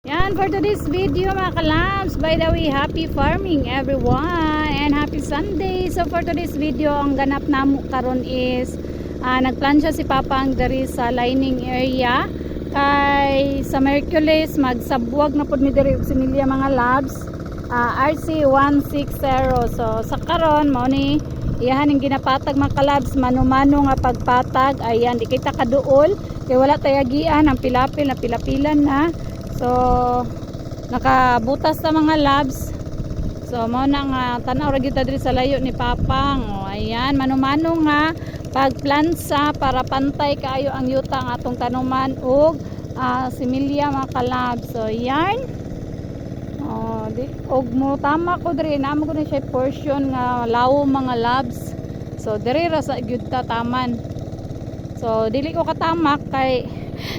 Yan, for today's video mga kalabs, by the way, happy farming everyone and happy Sunday. So for today's video, ang ganap namo karon is nagplansya si Papa ang dari sa lining area kay sa Mercules, magsabwag na pod ni diri og similya mga labs, RC160. So sa karon mao ni iyahan ang ginapatag mga kalabs, mano-mano nga pagpatag. Ayan, di kita kaduol kay wala tayagian ang pilapil na pilapilan na. So nakabutas sa mga labs. So mao na nga tanaw ra gyud diri sa layo ni Papang. O ayan, mano-mano nga pagplansa para pantay kaayo ang yuta ang atong tanuman ug similya mga kalabs. So yan. Og mo tama ko diri na mo ko na siya portion nga lawo mga labs. So diri ra sa gyud ta taman. So dili ko katamak kay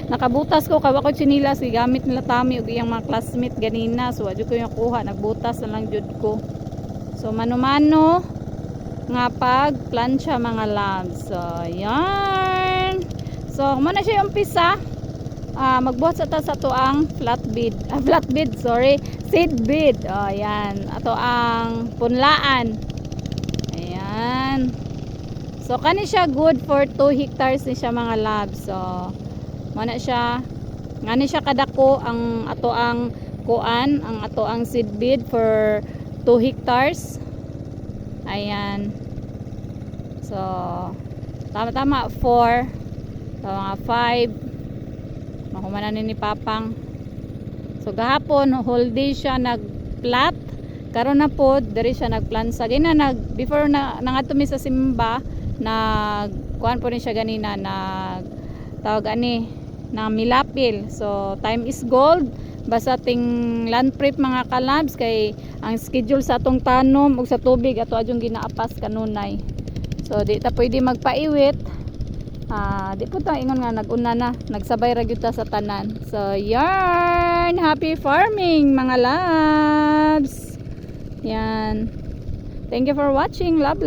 nakabutas ko kawa ko chinilas gamit nila Tami ug iyang mga classmate ganina. So adyo ko yung kuha, nagbutas na lang jud ko. So mano-mano nga pag plancha mga labs. So yan. So mo na siya umpisa. Magbuhat sa ta sa tuang seed bed. Oh yan, ato ang punlaan. Ayan. So kani siya good for 2 hectares ni siya mga labs. So mana siya ngani siya kadako ang ato ang kuan, ang ato ang seed bed for 2 hectares. Ayan. So tama 4. So mga 5 mahumanan ni Papang. So gahapon whole day siya nagplat. Karon na pod diri siya nagplansa. Gina before na nangadto mi sa simba, kuan po rin siya ganina, tawag ani na milapil. So time is gold. Basta ting land prep mga kalabs kay ang schedule sa atong tanom ug sa tubig ato adyong ginaapas kanunay. So di ta pwede magpaiwit. Di po ta ingon nga naguna na, nagsabay ra gyud ta sa tanan. So yarn, happy farming mga labs. Yan. Thank you for watching. Love.